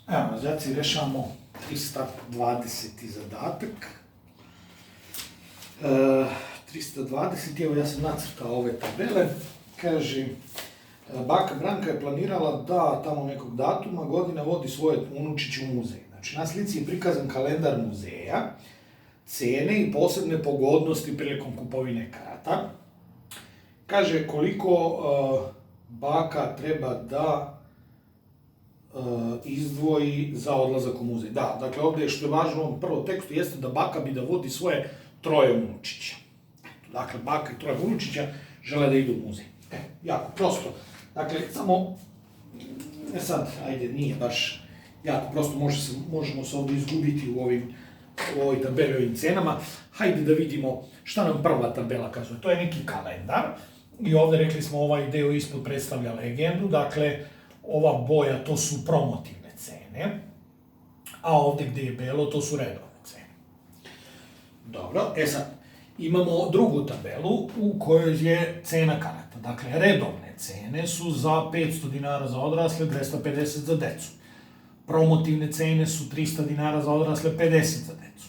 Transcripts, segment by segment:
Evo, znači rešavamo 320. zadatak. 320, evo ja sam nacrtao ove tabele. Kaže, baka Branka je planirala da tamo nekog datuma godine vodi svoje unučiće u muzej. Znači, na slici je prikazan kalendar muzeja, cene i posebne pogodnosti prilikom kupovine karata. Kaže koliko baka treba da izdvoji za odlazak u muzej. Da, dakle, ovde što je važno u ovom prvom tekstu jeste da baka bi da vodi svoje troje unučića. Dakle, baka i troje unučića žele da idu u muzej. Jako prosto. Dakle, samo, sad, ajde, nije baš jako prosto, možemo se ovde izgubiti u ovoj tabeli, ovim cenama. Hajde da vidimo šta nam prva tabela kazuje. To je neki kalendar i ovde rekli smo ovaj deo ispod predstavlja legendu, dakle, ova boja to su promotivne cene, a ovde gde je belo to su redovne cene. Dobro, sad, imamo drugu tabelu u kojoj je cena karata. Dakle, redovne cene su za 500 dinara za odrasle, 250 za decu. Promotivne cene su 300 dinara za odrasle, 50 za decu.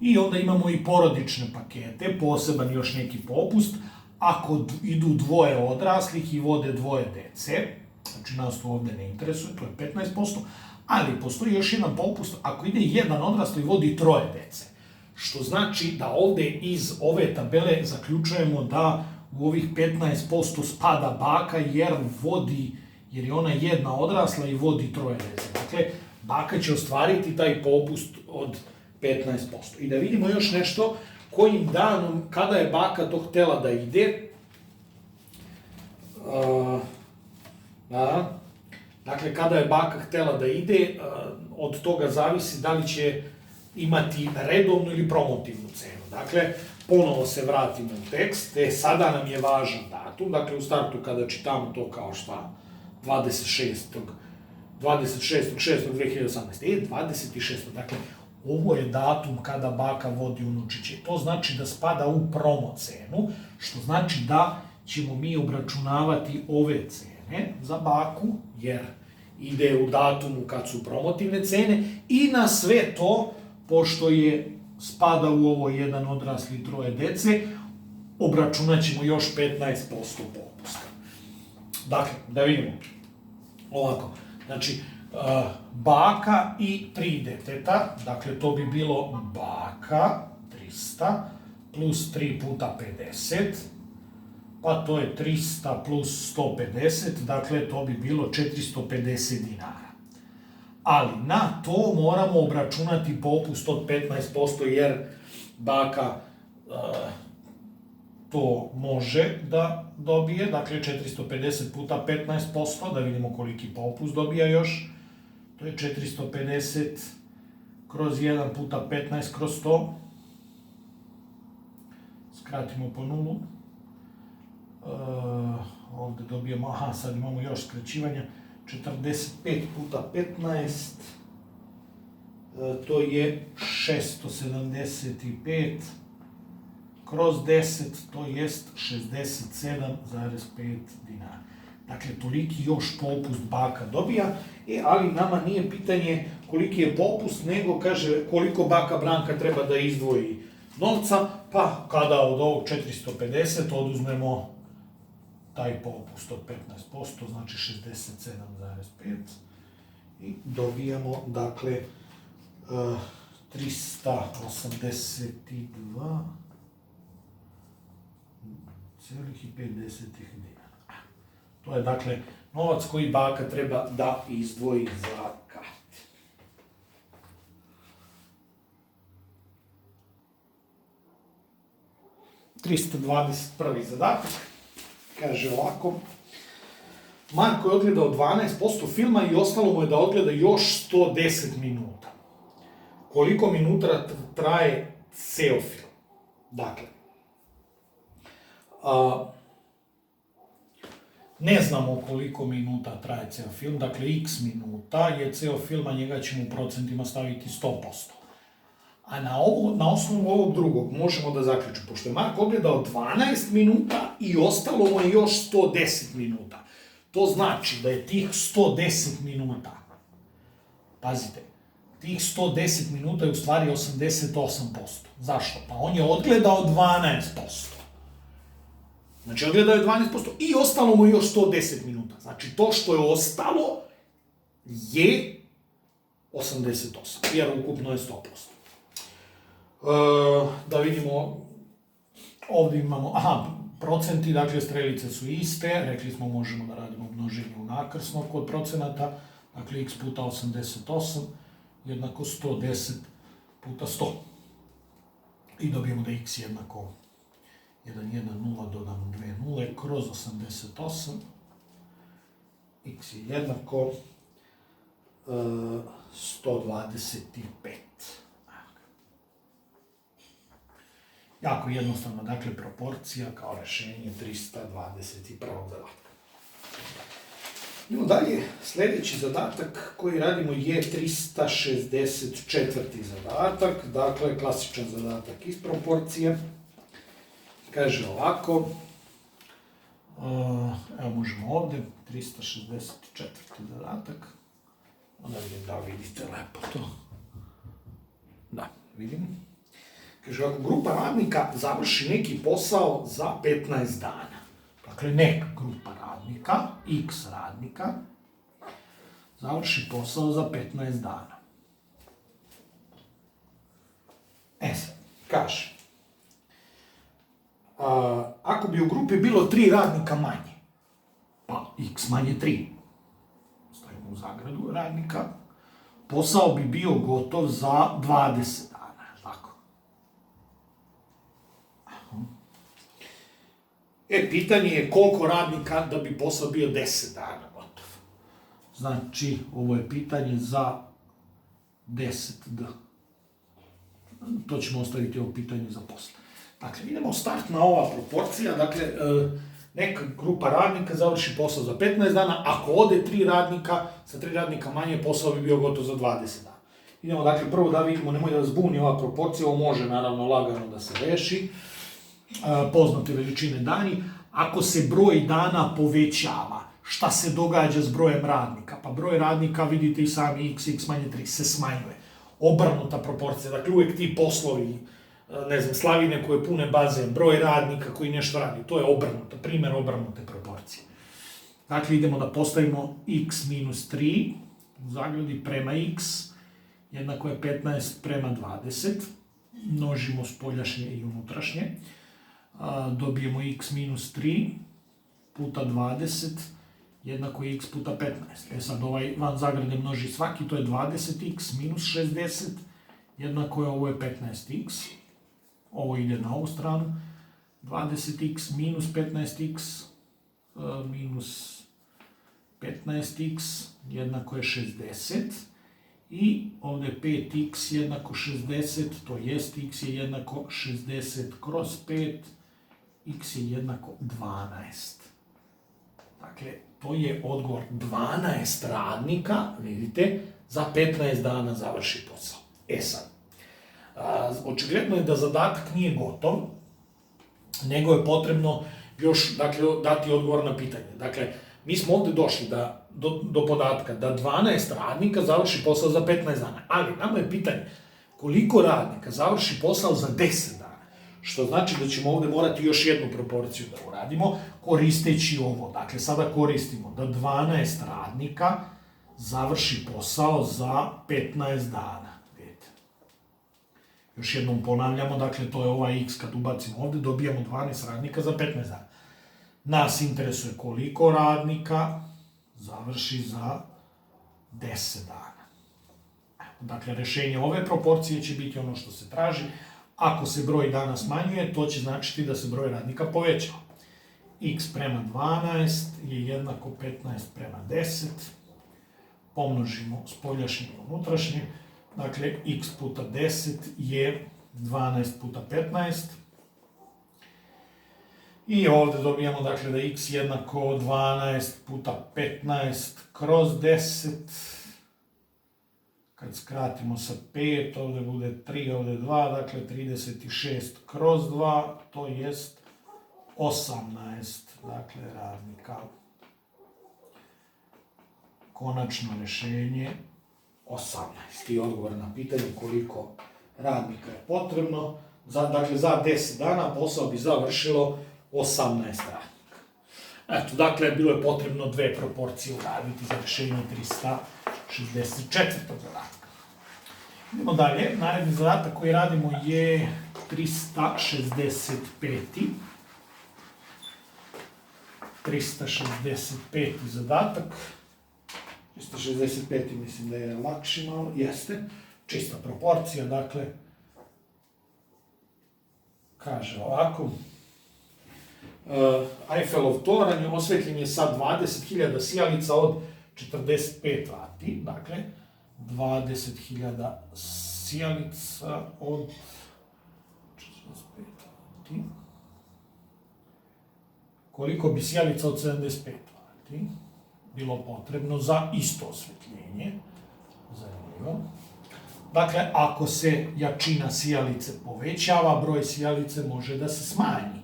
I onda imamo i porodične pakete, poseban još neki popust, ako idu dvoje odraslih i vode dvoje dece, znači nas to ovde ne interesuje, to je 15%, ali postoji još jedan popust ako ide jedan odrasli i vodi troje dece. Što znači da ovde iz ove tabele zaključujemo da u ovih 15% spada baka jer je ona jedna odrasla i vodi troje dece. Dakle, baka će ostvariti taj popust od 15%. I da vidimo još nešto, kojim danom, kada je baka to htela da ide, dakle, kada je baka htela da ide, od toga zavisi da li će imati redovnu ili promotivnu cenu. Dakle, ponovo se vratimo u tekst, sada nam je važan datum, dakle, u startu kada čitamo to kao šta, 26.6.2018. 26. Dakle, ovo je datum kada baka vodi unučiće. To znači da spada u promo cenu, što znači da ćemo mi obračunavati ove cene za baku, jer ide u datumu kad su promotivne cene, i na sve to, pošto spada u ovo jedan odrasli troje dece, obračunat ćemo još 15% popusta. Dakle, da vidimo. Ovako, znači, baka i 3 deteta, dakle, to bi bilo baka, 300, plus 3 puta 50, pa to je 300 plus 150, dakle, to bi bilo 450 dinara. Ali na to moramo obračunati popust od 15%, jer baka to može da dobije, dakle 450 puta 15%, da vidimo koliki popust dobija još, to je 450 kroz 1 puta 15 kroz 100, skratimo po nulu, ovde dobijemo, sad imamo još skraćivanja, 45 puta 15, to je 675, kroz 10, to jest 67,5 dinara. Dakle, toliki još popust baka dobija, ali nama nije pitanje koliki je popust, nego kaže koliko baka Branka treba da izdvoji novca, pa kada od ovog 450 oduzmemo taj popust od 15%, znači 67,5 i dobijamo, dakle, 382,5 dinara. To je, dakle, novac koji baka treba da izdvoji za karte. ...321. zadatak. Kaže ovako, Marko je odgledao 12% filma i ostalo mu je da odgleda još 110 minuta. Koliko minuta traje ceo film? Dakle, ne znamo koliko minuta traje ceo film, dakle x minuta je ceo film, a njega ćemo u procentima staviti 100%. A na osnovu ovog drugog možemo da zaključimo, pošto je Marko ogledao 12 minuta i ostalo mu je još 110 minuta. To znači da je tih 110 minuta Pazite, tih 110 minuta je u stvari 88%. Zašto? Pa on je odgledao 12%. Znači, odgledao je 12% i ostalo mu još 110 minuta. Znači, to što je ostalo je 88%, jer ukupno je 100%. Da vidimo, ovdje imamo, procenti, dakle, strelice su iste, rekli smo možemo da radimo množenje u nakrsno kod procenata, dakle, x puta 88 jednako 110 puta 100. I dobijemo da x jednako 1, 1, 0, dodamo 2 nule, kroz 88, x je jednako 125. Jako jednostavno, dakle, proporcija kao rešenje 321. zadatka. Idemo dalje, sljedeći zadatak koji radimo je 364. zadatak, dakle, klasičan zadatak iz proporcije. Kaže ovako, evo možemo ovdje, 364. zadatak, onda vidim da vidite lepo to. Da, vidim. Kaže, ako grupa radnika završi neki posao za 15 dana, dakle neka grupa radnika, x radnika, završi posao za 15 dana. Sad, kaže, ako bi u grupi bilo 3 radnika manje, pa x manje 3, stavimo u zagradu radnika, posao bi bio gotov za 20 dana, tako? Pitanje je koliko radnika da bi posao bio 10 dana gotov. Znači, ovo je pitanje za 10D. To ćemo ostaviti ovo pitanje za posle. Dakle, idemo startna ova proporcija, dakle, neka grupa radnika završi posao za 15 dana, ako ode 3 radnika, sa 3 radnika manje, posao bi bio gotov za 20 dana. Idemo, dakle, prvo da vidimo, nemoj da zbuni ova proporcija, ovo može naravno lagano da se reši. Poznate veličine dani, ako se broj dana povećava, šta se događa s brojem radnika? Pa broj radnika, vidite i sami, x manje 3, se smanjuje. Obrnuta proporcija, dakle, uvijek ti poslovi, ne znam, slavine koje pune bazen, broj radnika koji nešto radi, to je obrnuto, primjer obrnute proporcije. Dakle, idemo da postavimo x minus 3, u zagradi prema x, jednako je 15 prema 20, množimo spoljašnje i unutrašnje, dobijemo x minus 3 puta 20, jednako je x puta 15. Sad ovaj van zagrade množi svaki, to je 20x minus 60, jednako je ovo je 15x. Ovo ide na ovu stranu. 20x minus 15x minus 15x jednako je 60. I ovdje 5x jednako 60, to jest x je jednako 60 kroz 5, x je jednako 12. Dakle, to je odgovor 12 radnika, vidite, za 15 dana završi posao. Sad, očigledno je da zadatak nije gotov, nego je potrebno još, dakle, dati odgovor na pitanje. Dakle, mi smo ovdje došli do podatka da 12 radnika završi posao za 15 dana, ali nama je pitanje koliko radnika završi posao za 10 dana, što znači da ćemo ovdje morati još jednu proporciju da uradimo, koristeći ovo. Dakle, sada koristimo da 12 radnika završi posao za 15 dana. Još jednom ponavljamo, dakle, to je ovaj x kad ubacimo ovdje, dobijamo 12 radnika za 15 dana. Nas interesuje koliko radnika završi za 10 dana. Dakle, rješenje ove proporcije će biti ono što se traži. Ako se broj dana smanjuje, to će značiti da se broj radnika povećava. X prema 12 je jednako 15 prema 10. Pomnožimo spoljašnje i unutrašnje. Dakle, x puta 10 je 12 puta 15. I ovdje dobijamo, dakle, da x jednako 12 puta 15 kroz 10. Kad skratimo sa 5, ovdje bude 3, ovdje 2, dakle 36 kroz 2, to jest 18, dakle, radnika. Konačno rješenje 18. I odgovor na pitanje koliko radnika je potrebno. Dakle, za 10 dana posao bi završilo 18 radnika. Eto, dakle, bilo je potrebno dve proporcije uraditi za rešenje 364. zadatka. Idemo dalje. Naredni zadatak koji radimo je 365. 365. zadatak. 365. mislim da je lakši malo. Jeste. Čista proporcija, dakle, kaže ovako. Eiffelov toranj osvetljen je sa 20.000 sijalica od 45 vati. Dakle, 20.000 sijalica od 45 vati. Koliko bi sijalica od 75 vati bilo potrebno za isto osvetljenje? Zanimljivo. Dakle, ako se jačina sijalice povećava, broj sijalice može da se smanji.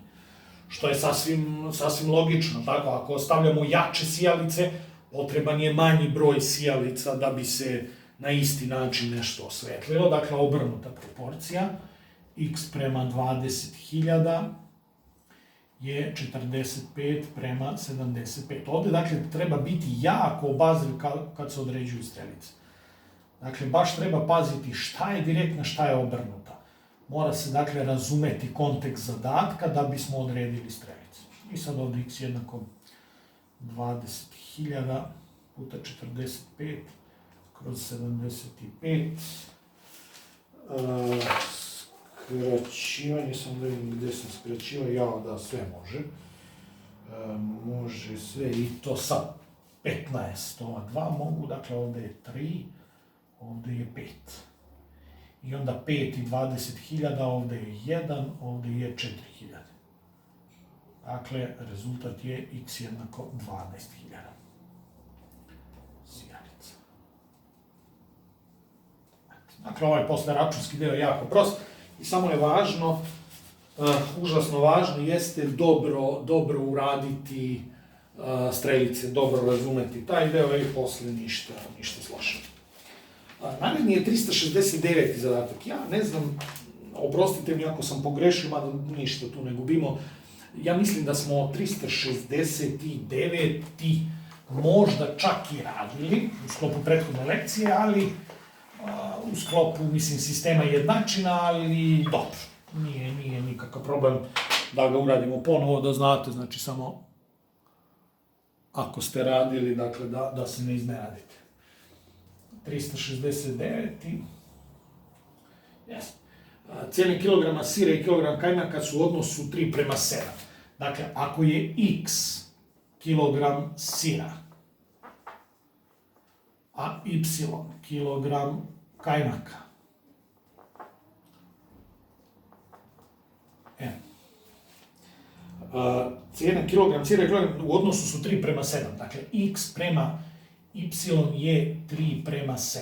Što je sasvim logično. Tako, ako ostavljamo jače sijalice, potreban je manji broj sijalica da bi se na isti način nešto osvetlilo. Dakle, obrnuta proporcija. X prema 20.000 je 45 prema 75. Ovde, dakle, treba biti jako obazriv kad se određuju strelice. Dakle, baš treba paziti šta je direktna, šta je obrnuta. Mora se, dakle, razumeti kontekst zadatka da bismo odredili strelice. I sad ovde x jednako 20.000 puta 45 kroz 75. Skraćivanje, samo da vidim gde sam skraćivao, jao da, sve može. Može sve i to sa 15, ova 2 mogu, dakle ovde je 3, ovde je 5. I onda 5 i 20.000, ovde je 1, ovde je 4.000. Dakle, rezultat je x jednako 12.000 sijalica. Dakle, ovaj posle računski deo je jako prost i samo je važno, užasno važno jeste dobro uraditi strelice, dobro razumeti taj deo i posle ništa složeno. Naredni je 369. zadatak. Ja ne znam, oprostite mi ako sam pogrešio, mada ništa tu ne gubimo. Ja mislim da smo 369. možda čak i radili u sklopu prethodne lekcije, ali u sklopu, mislim, sistema jednačina, ali dobro. Nije nikakav problem da ga uradimo ponovo, da znate, znači samo ako ste radili, dakle, da se ne iznenadite. 369. Cijene kilograma sira i kilogram kajmaka su u odnosu 3:7. Dakle, ako je x kilogram sira, a y kilogram kajmaka, cijena kilogram sira i kilogram u odnosu su 3:7. Dakle, x prema y je 3:7.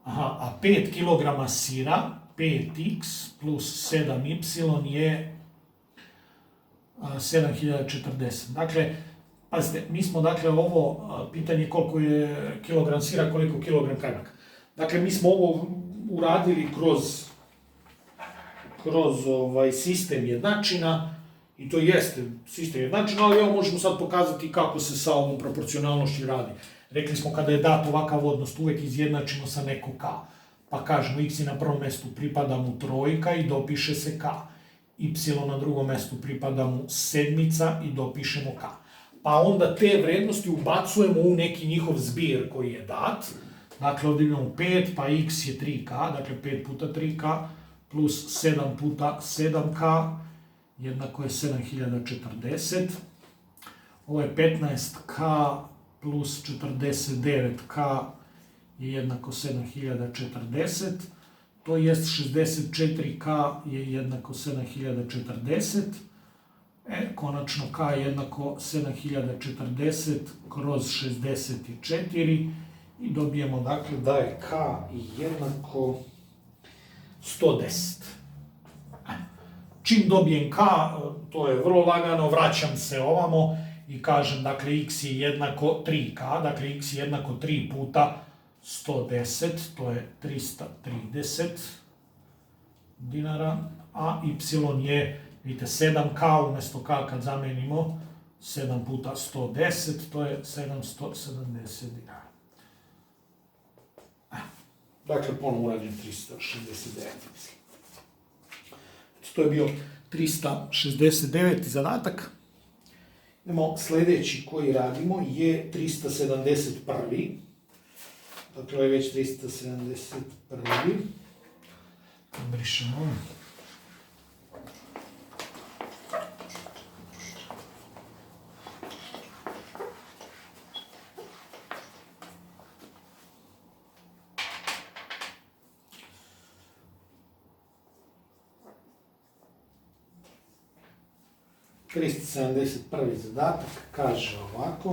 A 5 kg sira, 5x plus 7y je 7040. Dakle, pazite, mi smo, dakle, ovo pitanje koliko je kilogram sira, koliko kilogram kajmaka. Dakle, mi smo ovo uradili kroz sistem jednačina, i to jeste sistem jednačina, ali evo možemo sad pokazati kako se sa ovom proporcionalnošću radi. Rekli smo kada je dat ovakav odnos, uvek izjednačimo sa neko k. Pa kažemo x na prvom mestu pripada mu trojka i dopiše se k. Y na drugom mestu pripada mu sedmica i dopišemo k. Pa onda te vrednosti ubacujemo u neki njihov zbir koji je dat. Dakle, ovdje imamo 5, pa x je 3k, dakle 5 puta 3k, plus 7 puta 7k, jednako je 7040. Ovo je 15k plus 49k je jednako 7040. To jest 64k je jednako 7040. Konačno k je jednako 7040 kroz 64 i dobijemo, dakle, da je k jednako 110. Čim dobijem k, to je vrlo lagano, vraćam se ovamo i kažem, dakle, x je jednako 3k, dakle, x je jednako 3 puta 110, to je 330 dinara, a y je, vidite, 7k, umjesto k kad zamenimo, 7 puta 110, to je 770 dinara. Dakle, ponovno uradim 369. To je bio 369. zadatak. Idemo sljedeći koji radimo je 371. Dakle, ovo je već 371. Brišemo. Trista 71. zadatak kaže ovako.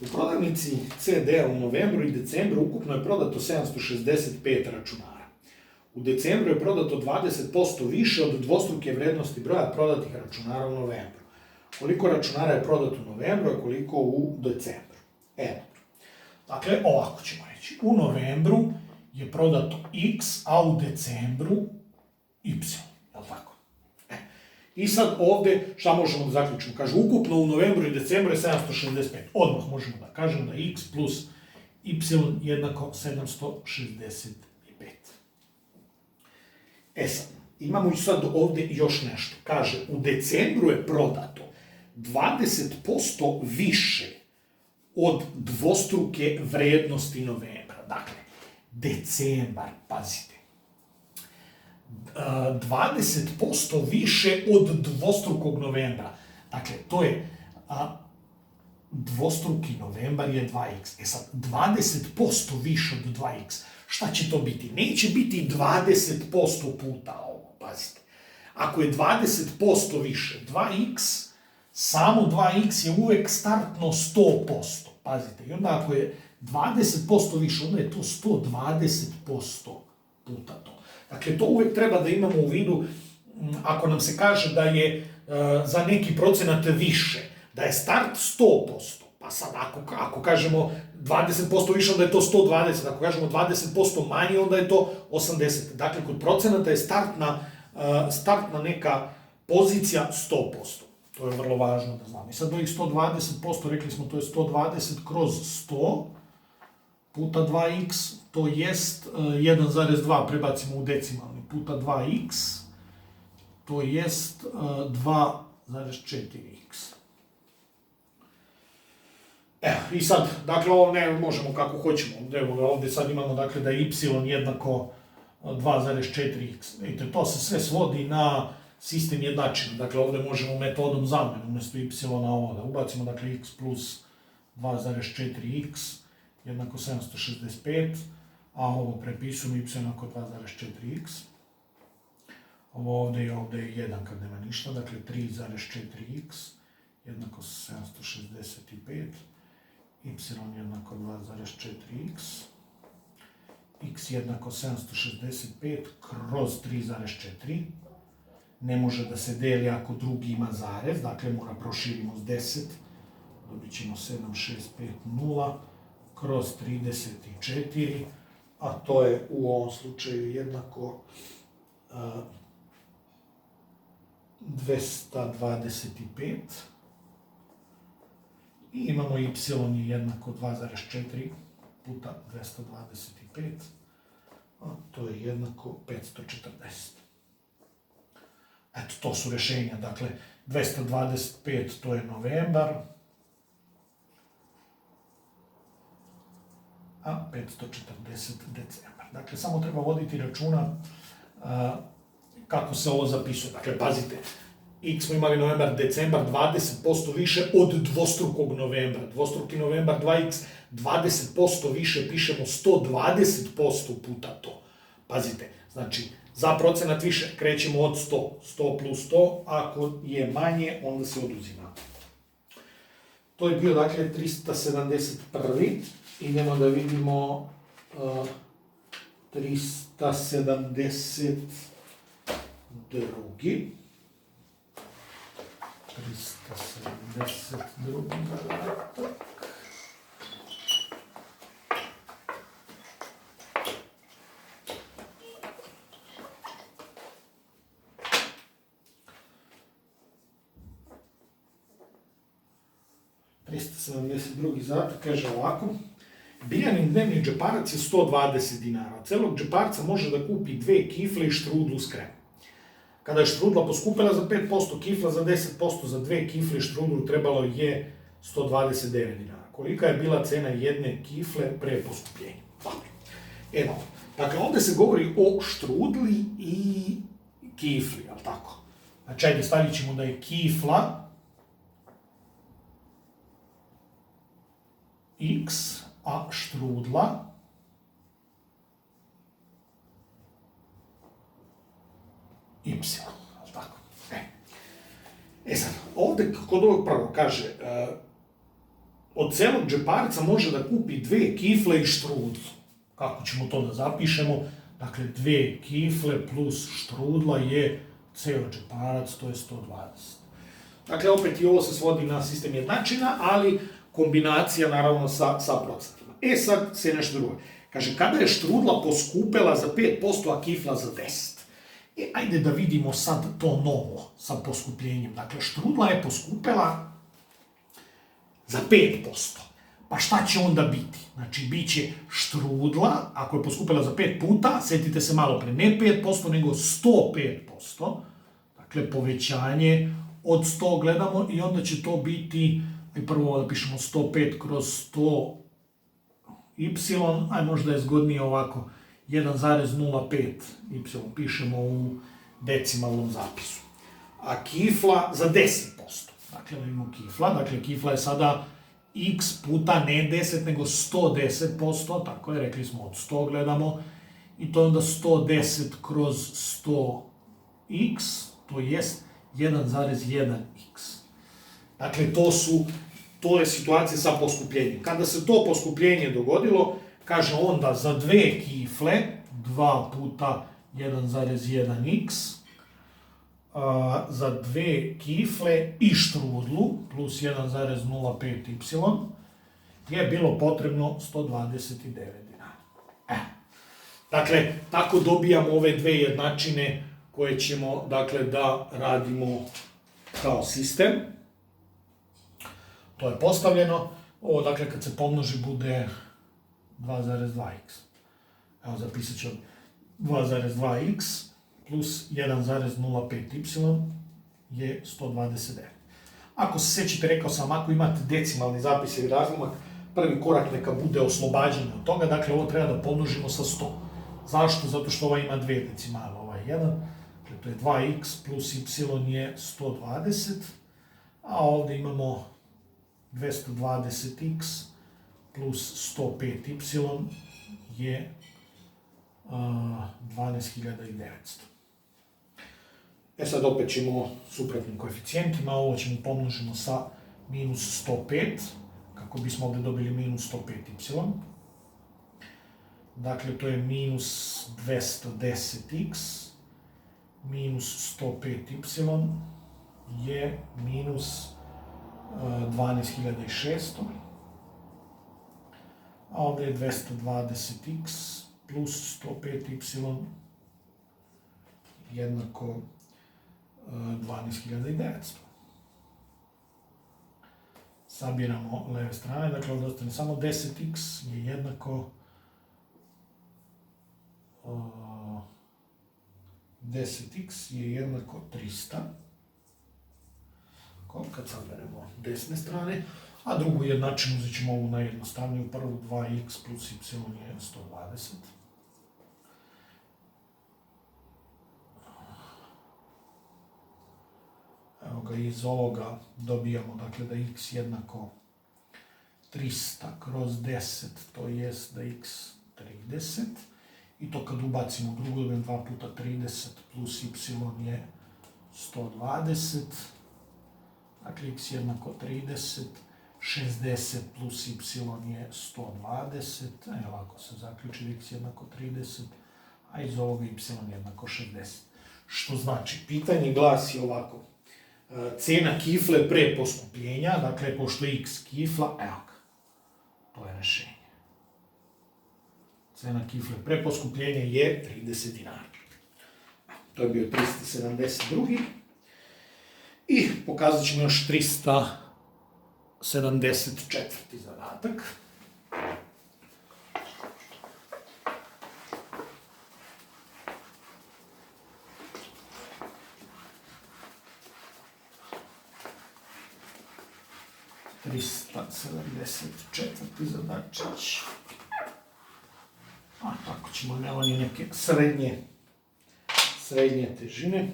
U prodavnici CD u novembru i decembru ukupno je prodato 765 računara. U decembru je prodato 20% više od dvostruke vrednosti broja prodatih računara u novembru. Koliko računara je prodato u novembru, a koliko u decembru? Evo. Dakle, ovako ćemo reći. U novembru je prodato x, a u decembru y. Je li tako? I sad ovdje, šta možemo da zaključimo? Kaže, ukupno u novembru i decembru je 765. Odmah možemo da kažemo da x plus y jednako 765. E sad, imamo i sad ovdje još nešto. Kaže, u decembru je prodato 20% više od dvostruke vrednosti novembra. Dakle, decembar, pazite. 20% više od dvostrukog novembra. Dakle, to je dvostruki novembar je 2x. E sad, 20% više od 2x. Šta će to biti? Neće biti 20% puta ovo, pazite. Ako je 20% više 2x, samo 2x je uvek startno 100%. Pazite, i onda ako je 20% više, onda je to 120% puta to. Dakle, to uvek treba da imamo u vidu, ako nam se kaže da je za neki procenat više, da je start 100%, pa sad ako kažemo 20% više, onda je to 120, ako kažemo 20% manje, onda je to 80. Dakle, kod procenata je startna neka pozicija 100%. To je vrlo važno da znamo. I sad ovih 120%, rekli smo, to je 120 kroz 100 puta 2x, to jest 1,2 prebacimo u decimalni puta 2x, to jest 2,4x. Evo, i sad, dakle, ovo ne možemo kako hoćemo. Ovdje sad imamo, dakle, da je y jednako 2,4x. Vidite, to se sve svodi na sistem jednačina. Dakle, ovdje možemo metodom zamene umjesto y ovo da ubacimo, dakle, x plus 2,4x jednako 765, a ovo prepisujemo y jednako 2,4x. Ovo ovdje je 1 kad nema ništa, dakle 3,4x jednako 765, y jednako 2,4x, x jednako 765 kroz 3,4. Ne može da se deli ako drugi ima zarez, dakle mora proširimo s 10, dobit ćemo 7650 kroz 34, a to je u ovom slučaju jednako 225. I imamo y jednako 2,4 puta 225, a to je jednako 540. Eto, to su rješenja. Dakle, 225 to je novembar, a 540 decembar. Dakle, samo treba voditi računa kako se ovo zapisuje. Dakle, pazite, x smo imali novembar, decembar, 20% više od dvostrukog novembra. Dvostruki novembar 2x, 20% više, pišemo 120% puta to. Pazite, znači, za procenat više krećemo od 100. 100 plus 100, ako je manje, onda se oduzima. To je bio, dakle, 371. Idemo da vidimo 372. 372. zadatak. Drugi zadatak kaže ovako. Biljanin dnevni džeparac je 120 dinara. Od celog džeparca može da kupi 2 kifle i štrudlu s kremom. Kada je štrudla poskupila za 5%, kifla za 10%, za 2 kifle i štrudlu trebalo je 129 dinara. Kolika je bila cena jedne kifle pre poskupljenja? Evo, dakle, ovde se govori o štrudli i kifli, jel tako? Znači, ajde, stavit ćemo da je kifla x, a štrudla y, tako. Sad, ovde kod ovog prvog kaže, od celog džeparca može da kupi 2 kifle i štrudlu. Kako ćemo to da zapišemo? Dakle, 2 kifle plus štrudla je ceo džeparac, to je 120. Dakle, opet i ovo se svodi na sistem jednačina, ali kombinacija, naravno, sa procentima. Sad se nešto drugo. Kaže, kada je štrudla poskupela za 5%, a kifla za 10%? Ajde da vidimo sad to novo sa poskupljenjem. Dakle, štrudla je poskupela za 5%. Pa šta će onda biti? Znači, bit će štrudla, ako je poskupela za 5 puta, setite se malo pre, ne 5%, nego 105%. Dakle, povećanje od 100 gledamo i onda će to biti, prvo da pišemo 105 kroz 100 y, aj možda je zgodnije ovako, 1,05 y pišemo u decimalnom zapisu. A kifla za 10%. Dakle, da imamo kifla. Dakle, kifla je sada x puta ne 10, nego 110%. Tako je, rekli smo od 100 gledamo. I to je onda 110 kroz 100x, to jest 1,1x. Dakle, to je situacija sa poskupljenjem. Kada se to poskupljenje dogodilo, kaže onda za 2 kifle, 2 puta 1,1x, za 2 kifle i štrudlu, plus 1,05y, je bilo potrebno 129 dinara. Dakle, tako dobijamo ove dve jednačine koje ćemo, dakle, da radimo kao sistem. To je postavljeno. Ovo, dakle, kad se pomnoži, bude 2,2x. Evo, zapisat ću 2,2x plus 1,05y je 129. Ako se sećate, rekao sam, ako imate decimalni zapis ili razlomak, prvi korak neka bude oslobađanje od toga, dakle, ovo treba da pomnožimo sa 100. Zašto? Zato što ova ima dve decimale, ova je 1, dakle, to je 2x plus y je 120, a ovde imamo 220x plus 105y je 12.900. Sad opet ćemo suprotnim koeficijentima, ovo ćemo pomnožimo sa minus 105, kako bismo ovde dobili minus 105y. Dakle, to je minus 210x minus 105y je minus 12.600, a ovde je 220x plus 105y jednako 12.900. Sabiramo leve strane, dakle ovde ostane samo 10x je jednako 10x je jednako 300. Kad saberemo desne strane, a drugu jednačinu uzet ćemo ovu najjednostavniju, prvu 2x plus y je 120. Evo ga, iz ovoga dobijamo, dakle, da x jednako 300 kroz 10, to jest da x 30. I to kad ubacimo u drugu, dobijemo 2 puta 30 plus y je 120. Dakle, x jednako 30, 60 plus y je 120, ovako se zaključi da x jednako 30, a iz ovoga y jednako 60. Što znači, pitanje glasi ovako, cena kifle pre poskupljenja, dakle, pošto je x kifla, evo ga, to je rešenje. Cena kifle pre poskupljenja je 30 dinara. To je bio 372. I pokazat ćemo još 374. zadatak. Zadačić. A tako ćemo, ne oni neke srednje težine.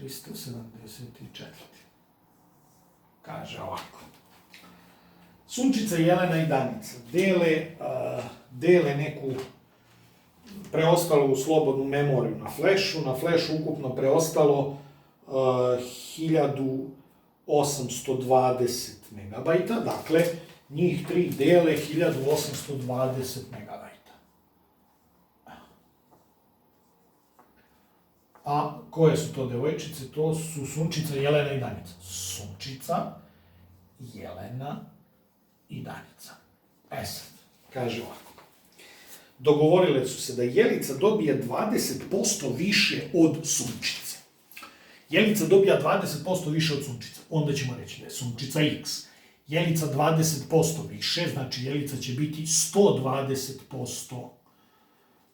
374. Kaže ovako. Sunčica, Jelena i Danica dele neku preostalu slobodnu memoriju na flešu. Na flešu ukupno preostalo 1820 megabajta, dakle, njih tri dele 1820 megabajta. A koje su to devojčice? To su Sunčica, Jelena i Danica. Sunčica, Jelena i Danica. E sad, kaže ovako. Dogovorile su se da Jelica dobije 20% više od Sunčice. Jelica dobija 20% više od Sunčice. Onda ćemo reći da je Sunčica x. Jelica 20% više, znači Jelica će biti 120%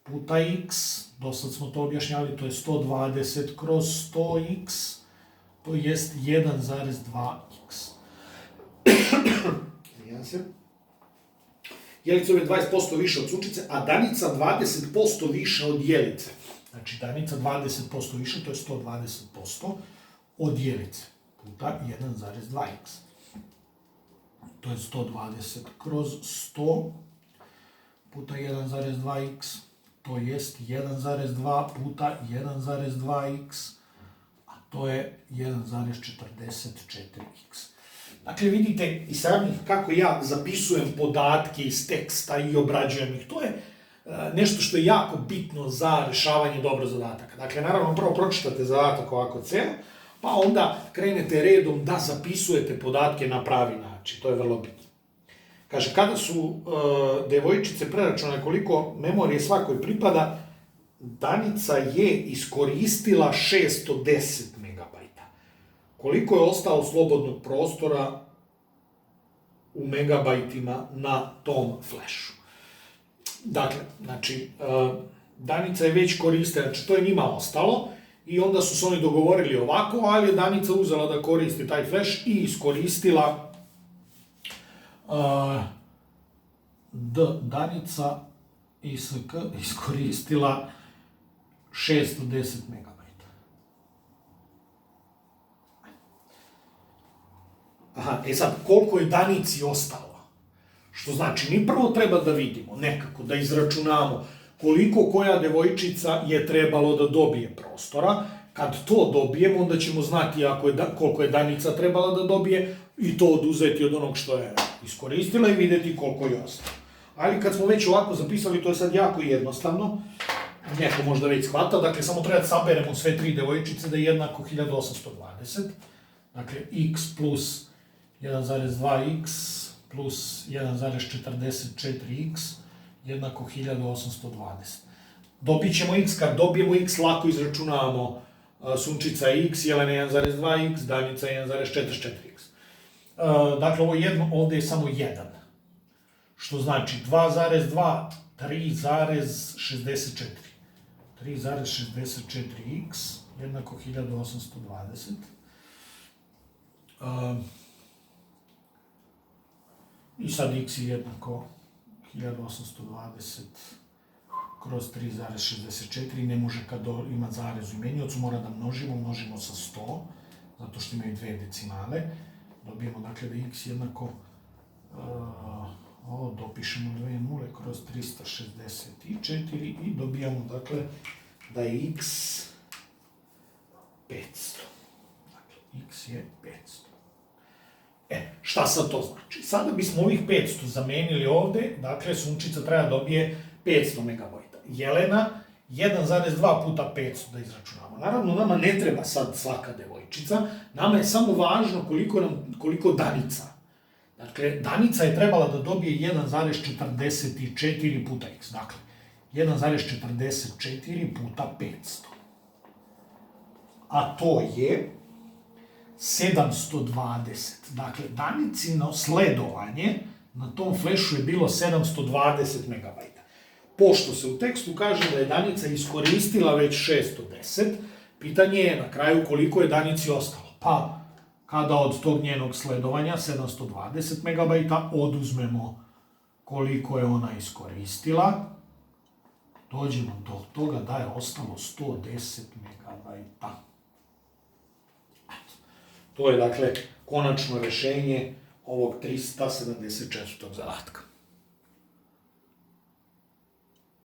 puta x. Dosad smo to objašnjavali, to je 120 kroz 100x, to jest 1,2x. Izvinjam se. Jelica je 20% više od Sunčice, a Danica 20% više od Jelice. Znači, Danica 20% više, to je 120% od Jelice, puta 1,2x. To je 120 kroz 100 puta 1,2x, to jest 1,2 puta 1,2x, a to je 1,44x. Dakle, vidite i sami kako ja zapisujem podatke iz teksta i obrađujem ih. To je nešto što je jako bitno za rešavanje dobro zadataka. Dakle, naravno, prvo pročitate zadatak ovako ceo, pa onda krenete redom da zapisujete podatke na pravi način. To je vrlo bitno. Kaže, kada su devojčice preračunale koliko memorije svakoj pripada, Danica je iskoristila 610 megabajta. Koliko je ostalo slobodnog prostora u megabajtima na tom flešu? Dakle, znači, Danica je već koristila, znači to je njima ostalo, i onda su se oni dogovorili ovako, ali je Danica uzela da koristi taj fleš i iskoristila Danica ISK iskoristila 610 megabajta. Aha, sad, koliko je Danici ostalo? Što znači, mi prvo treba da vidimo, nekako, da izračunamo koliko koja devojčica je trebalo da dobije prostora. Kad to dobijemo, onda ćemo znati koliko je Danica trebala da dobije i to oduzeti od onog što je iskoristila i videti koliko je ostalo. Ali kad smo već ovako zapisali, to je sad jako jednostavno, neko možda već shvata, dakle samo treba da saberemo sve tri devojčice da je jednako 1820, dakle x plus 1,2x plus 1,44x jednako 1820. Dobit ćemo x, kad dobijemo x, lako izračunavamo Sunčica x, Jelena 1,2x, Danica 1,44x. Dakle, ovdje je samo 1, što znači 2,2, 3,64. 3,64x jednako 1820. I sad x je jednako 1820 kroz 3,64, ne može kad ima zarez u imeniocu, mora da množimo sa 100, zato što imaju dve decimale. Dobijemo dakle da je x jednako, dopišemo dve nule kroz 364 i dobijamo dakle da je x 500. Dakle, x je 500. Šta sad to znači? Sada bismo ovih 500 zamenili ovde, dakle Sunčica treba da dobije 500 megabajta. Jelena 1,2 puta 500 da izračunamo. Naravno, nama ne treba sad svaka devojčica, nama je samo važno koliko Danica. Dakle, Danica je trebala da dobije 1,44 puta x. Dakle, 1,44 puta 500. A to je 720. Dakle, Danicino sledovanje na tom flešu je bilo 720 MB. Pošto se u tekstu kaže da je Danica iskoristila već 610, pitanje je na kraju koliko je Danici ostalo. Pa, kada od tog njenog sledovanja 720 MB oduzmemo koliko je ona iskoristila, dođemo do toga da je ostalo 110 MB. To je, dakle, konačno rešenje ovog 374. zadatka.